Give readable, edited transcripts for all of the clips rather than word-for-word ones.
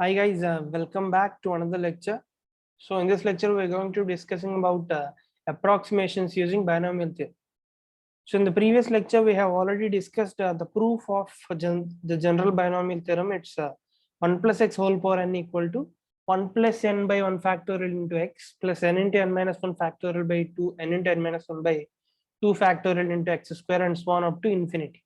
Hi guys, welcome back to another lecture. So in this lecture, we're going to be discussing about approximations using binomial theorem. So in the previous lecture, we have already discussed the proof of the general binomial theorem. It's 1 plus x whole power n equal to 1 plus n by 1 factorial into x plus n into n minus 1 factorial by 2 n into n minus 1 by 2 factorial into x square and so on up to infinity.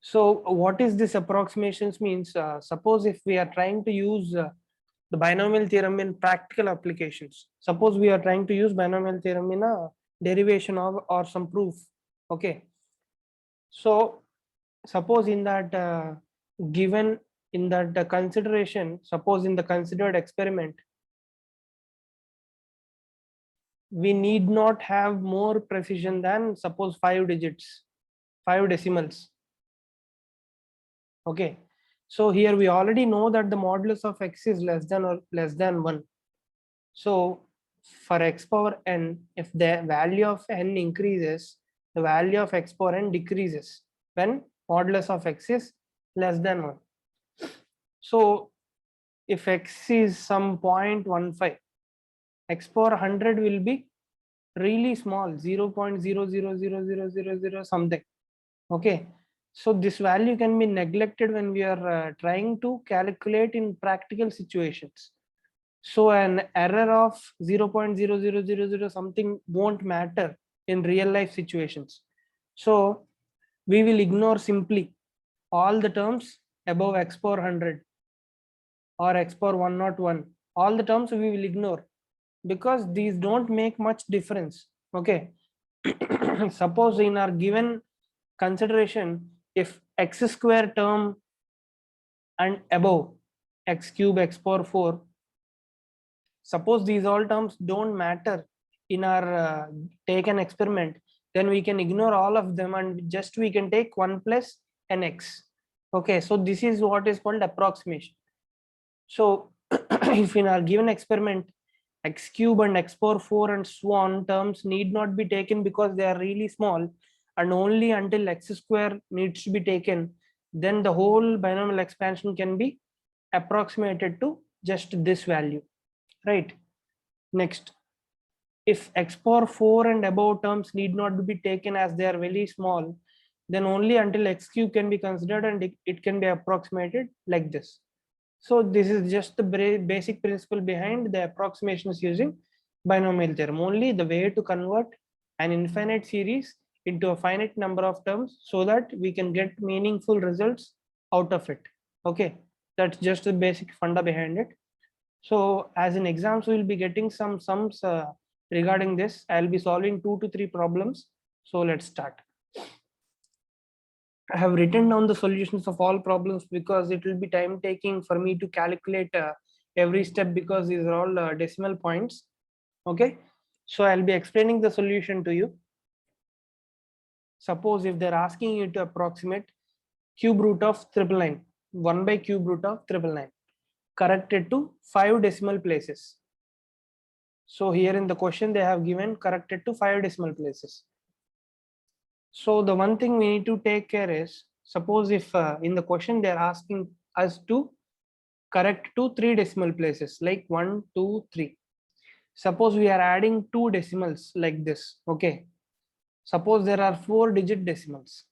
So what is this approximations means? Suppose if we are trying to use the binomial theorem in practical applications. Suppose we are trying to use binomial theorem in a derivation of or some proof. Okay. So suppose in that given in that consideration, suppose in the considered experiment, we need not have more precision than suppose 5 digits, 5 decimals. Okay, so here we already know that the modulus of x is less than or less than 1. So for x power n, if the value of n increases, the value of x power n decreases when modulus of x is less than 1. So if x is some 0.15, x power 100 will be really small, 0.000000 something. Okay, so this value can be neglected when we are trying to calculate in practical situations. So an error of 0.0000 something won't matter in real life situations. So we will ignore simply all the terms above x power 100 or x power 101. All the terms we will ignore because these don't make much difference. Okay. Suppose in our given consideration, if x square term and above x cube x power 4, suppose these all terms don't matter in our taken experiment, then we can ignore all of them and just we can take 1 plus nx. Okay, so this is what is called approximation. So if in our given experiment x cube and x power 4 and so on terms need not be taken because they are really small, and only until x square needs to be taken, then the whole binomial expansion can be approximated to just this value, right? Next, if x power 4 and above terms need not be taken as they are very small, then only until x cube can be considered and it can be approximated like this. So this is just the basic principle behind the approximations using binomial theorem. Only the way to convert an infinite series into a finite number of terms so that we can get meaningful results out of it. Okay, that's just the basic funda behind it. So as in exams, we will be getting some sums regarding this. I'll be solving 2 to 3 problems. So let's start. I have written down the solutions of all problems because it will be time taking for me to calculate every step because these are all decimal points. Okay, so I'll be explaining the solution to you. Suppose if they're asking you to approximate cube root of 999, 1 by cube root of 999, corrected to 5 decimal places. So here in the question they have given corrected to 5 decimal places. So the one thing we need to take care is, suppose if in the question they are asking us to correct to 3 decimal places like 1, 2, 3. Suppose we are adding 2 decimals like this. Okay. Suppose there are 4 digit decimals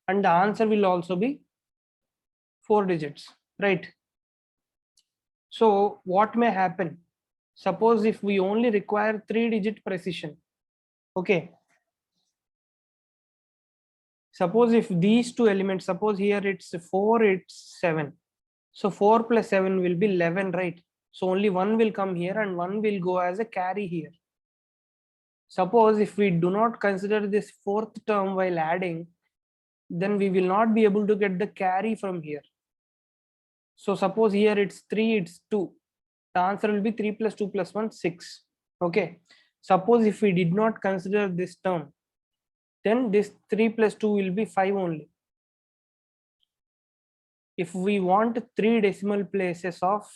and the answer will also be 4 digits, right? So what may happen? Suppose if we only require 3 digit precision. Okay. Suppose if these two elements, suppose here it's 4, it's 7. So 4 plus 7 will be 11, right? So only one will come here and one will go as a carry here. Suppose if we do not consider this fourth term while adding, then we will not be able to get the carry from here. So suppose here it's 3, it's 2. The answer will be 3 plus 2 plus 1, 6. Okay. Suppose if we did not consider this term, then this 3 plus 2 will be 5 only. If we want 3 decimal places of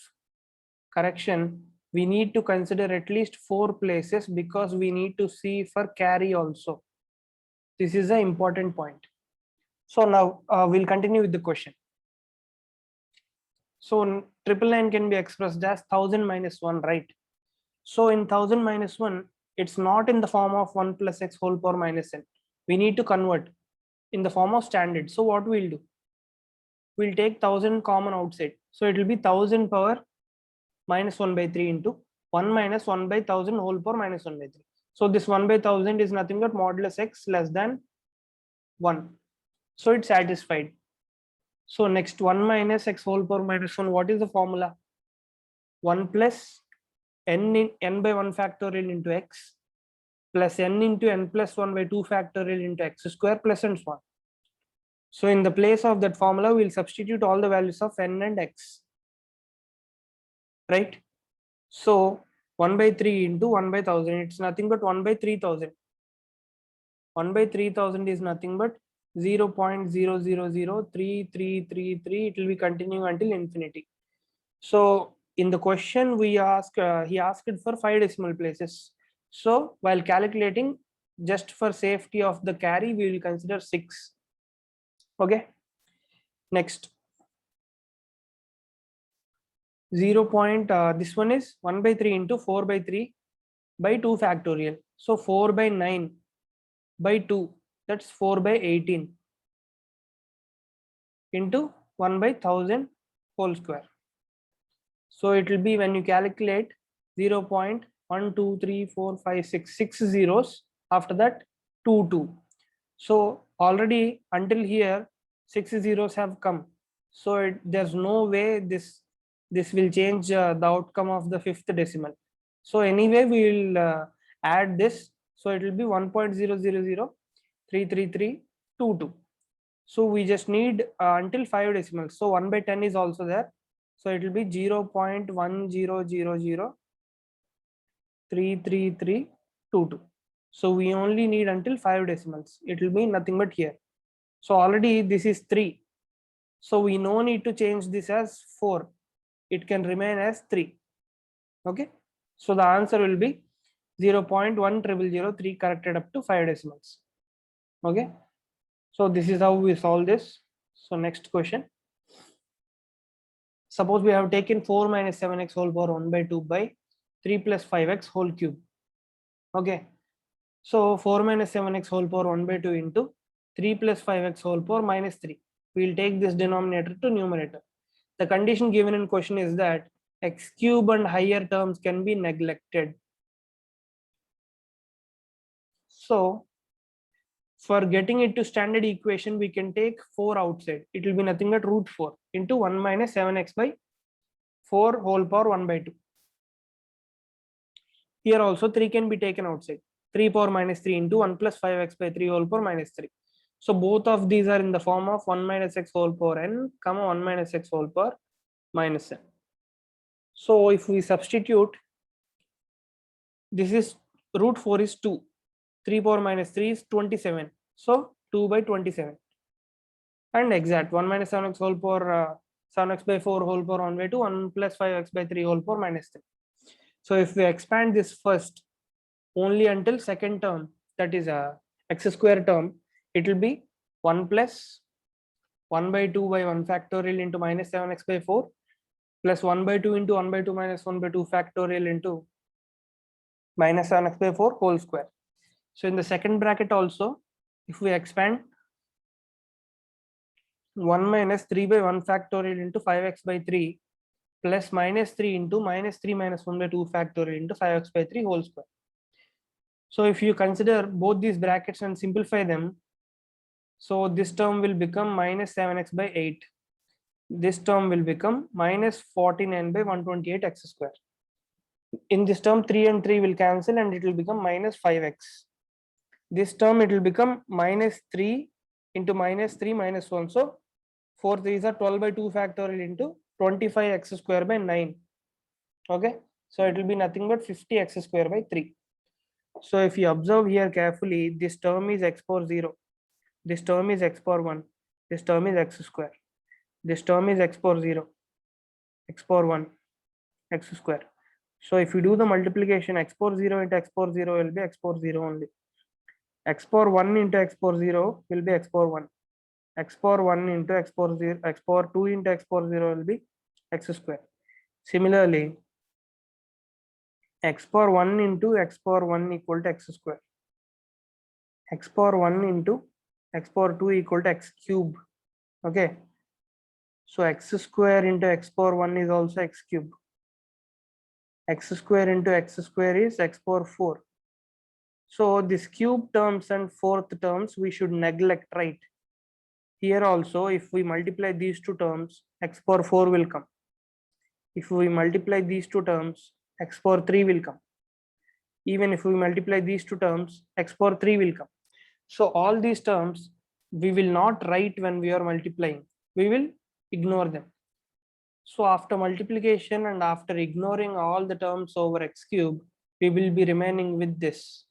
correction, we need to consider at least 4 places because we need to see for carry also. This is an important point. So now we'll continue with the question. So 999 can be expressed as 1000 minus 1, right? So in 1000 minus 1, it's not in the form of 1 plus x whole power minus n. We need to convert in the form of standard. So what we'll do? We'll take 1000 common outside. So it will be 1000 power minus 1 by 3 into 1 minus 1 by 1000 whole power minus 1 by 3. So this 1 by 1000 is nothing but modulus x less than 1. So it's satisfied. So next 1 minus x whole power minus 1, what is the formula? 1 plus n by 1 factorial into x plus n into n plus 1 by 2 factorial into x square plus and so on. So in the place of that formula, we'll substitute all the values of n and x, right? So 1 by 3 into 1 by 1000, it's nothing but 1 by 3000. 1 by 3000 is nothing but 0.00033333. It will be continuing until infinity. So in the question we ask, he asked for 5 decimal places. So while calculating, just for safety of the carry, we will consider 6. Okay. Next this one is 1 by 3 into 4 by 3 by 2 factorial. So 4 by 9 by 2, that's 4 by 18 into 1 by 1000 whole square. So it will be, when you calculate, 0.1234566 6 zeros, after that 22. So already until here 6 zeros have come. So there's no way this will change the outcome of the 5th decimal. So anyway we will add this. So it will be 1.00033322. So we just need until 5 decimals. So 1 by 10 is also there. So it will be 0.1000333322. So we only need until 5 decimals. It will be nothing but here. So already this is 3. So we no need to change this as 4. It can remain as 3. Okay. So the answer will be 0.1003 corrected up to 5 decimals. Okay. So this is how we solve this. So next question. Suppose we have taken 4 minus 7x whole power 1 by 2 by 3 plus 5x whole cube. Okay. So 4 minus 7x whole power 1 by 2 into 3 plus 5x whole power minus 3. We will take this denominator to numerator. The condition given in question is that x cube and higher terms can be neglected. So for getting it to standard equation, we can take 4 outside. It will be nothing but root 4 into 1 minus 7x by 4 whole power 1 by 2. Here also 3 can be taken outside. 3 power minus 3 into 1 plus 5x by 3 whole power minus 3. So both of these are in the form of 1 minus x whole power n, 1 minus x whole power minus n. So if we substitute, this is root 4 is 2. 3 power minus 3 is 27. So 2 by 27. And exact 1 minus 7x whole power 7x by 4 whole power 1 by 2, 1 plus 5x by 3 whole power minus 3. So if we expand this first only until second term, that is a x square term, it will be 1 plus 1 by 2 by 1 factorial into minus 7x by 4 plus 1 by 2 into 1 by 2 minus 1 by 2 factorial into minus 7x by 4 whole square. So in the second bracket also, if we expand 1 minus 3 by 1 factorial into 5x by 3 plus minus 3 into minus 3 minus 1 by 2 factorial into 5x by 3 whole square. So if you consider both these brackets and simplify them, so this term will become minus 7x by 8. This term will become minus 49 by 128x square. In this term 3 and 3 will cancel and it will become minus 5x. This term it will become minus 3 into minus 3 minus 1. So 4 3s are 12 by 2 factorial into 25x square by 9. Okay. So it will be nothing but 50x square by 3. So if you observe here carefully, this term is x power 0. This term is x power 1. This term is x square. This term is x power 0. X power 1. X square. So if you do the multiplication, x power 0 into x power 0 will be x power 0 only. X power 1 into x power 0 will be x power 1. X power 1 into x power 0, x power 2 into x power 0 will be x square. Similarly, x power 1 into x power 1 equal to x square. X power 1 into x power 2 equal to x cube. Okay. So x square into x power 1 is also x cube. X square into x square is x power 4. So this cube terms and fourth terms we should neglect, right? Here also, if we multiply these two terms, x power 4 will come. If we multiply these two terms, x power 3 will come. Even if we multiply these two terms, x power 3 will come. So all these terms we will not write when we are multiplying. We will ignore them. So after multiplication and after ignoring all the terms over x cube, we will be remaining with this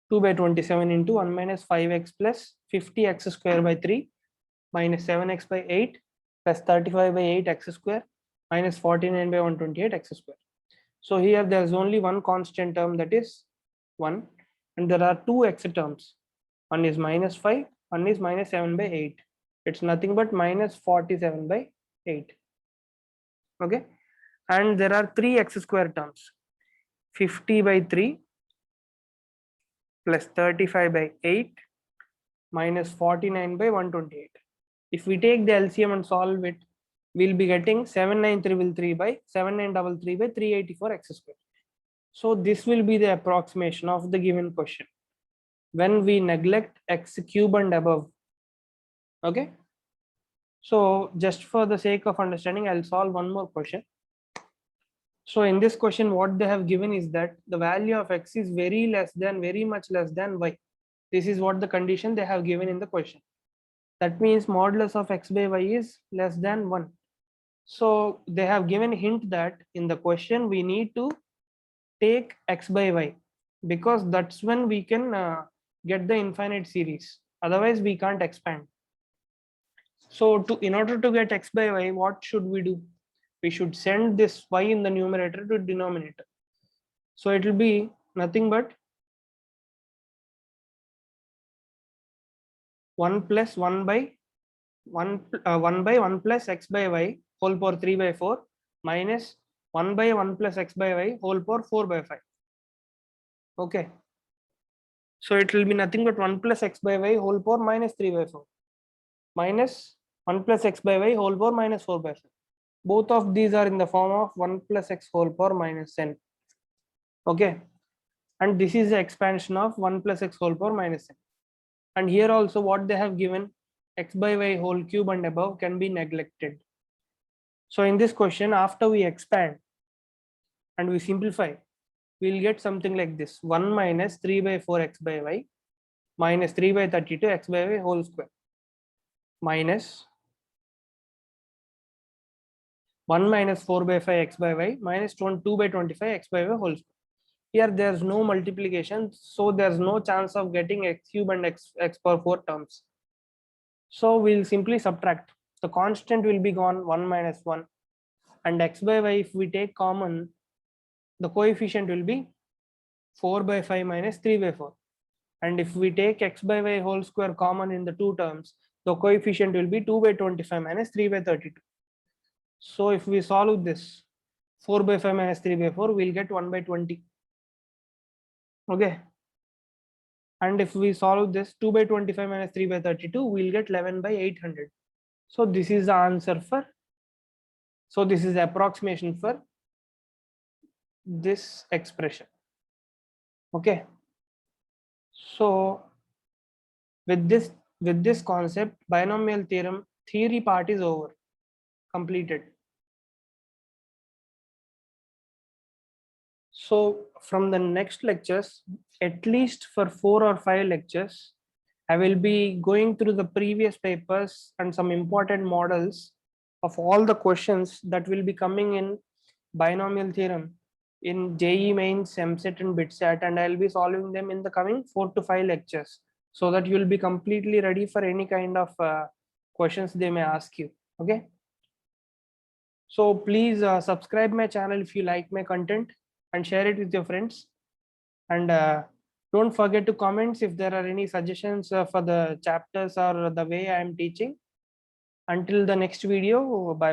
2 by 27 into 1 minus 5x plus 50x square by 3 minus 7x by 8 plus 35 by 8 x square minus 49 by 128 x square. So here there is only one constant term, that is 1, and there are two x terms. One is minus 5, one is minus 7 by 8. It's nothing but minus 47 by 8. Okay, and there are three x square terms, 50 by 3 plus 35 by 8 minus 49 by 128. If we take the LCM and solve it, we'll be getting 79333 by 7933 by 384 x square. So this will be the approximation of the given question when we neglect x cube and above. Okay, so just for the sake of understanding, I'll solve one more question. So in this question, what they have given is that the value of x is very much less than y. This is what the condition they have given in the question. That means modulus of x by y is less than 1. So they have given a hint that in the question we need to take x by y, because that's when we can get the infinite series. Otherwise we can't expand. So in order to get x by y, what should we do? We should send this y in the numerator to denominator. So it will be nothing but 1 plus 1 by 1 plus x by y whole power 3 by 4 minus 1 by 1 plus x by y whole power 4 by 5. Okay. So it will be nothing but 1 plus x by y whole power minus 3 by 4 minus 1 plus x by y whole power minus 4 by 5. Both of these are in the form of 1 plus x whole power minus n. Okay. And this is the expansion of 1 plus x whole power minus n. And here also what they have given, x by y whole cube and above can be neglected. So in this question, after we expand and we simplify, we'll get something like this: 1 minus 3 by 4 x by y minus 3 by 32 x by y whole square minus 1 minus 4 by 5 x by y minus 2 by 25 x by y whole square. Here there's no multiplication, so there's no chance of getting x cube and x power 4 terms. So we'll simply subtract. The constant will be gone, 1 minus 1, and x by y, if we take common, the coefficient will be 4 by 5 minus 3 by 4. And if we take x by y whole square common in the two terms, the coefficient will be 2 by 25 minus 3 by 32. So if we solve this, 4 by 5 minus 3 by 4, we'll get 1 by 20. Okay. And if we solve this, 2 by 25 minus 3 by 32, we'll get 11 by 800. So this is the answer for, so this is the approximation for this expression. Okay. So with this concept, binomial theorem theory part is over, completed. So from the next lectures, at least for 4 or 5 lectures, I will be going through the previous papers and some important models of all the questions that will be coming in binomial theorem in JEE Mains, MSET and BITSAT, and I'll be solving them in the coming 4 to 5 lectures, so that you will be completely ready for any kind of questions they may ask you. Okay. So please subscribe my channel if you like my content, and share it with your friends. And don't forget to comment if there are any suggestions for the chapters or the way I am teaching. Until the next video, bye.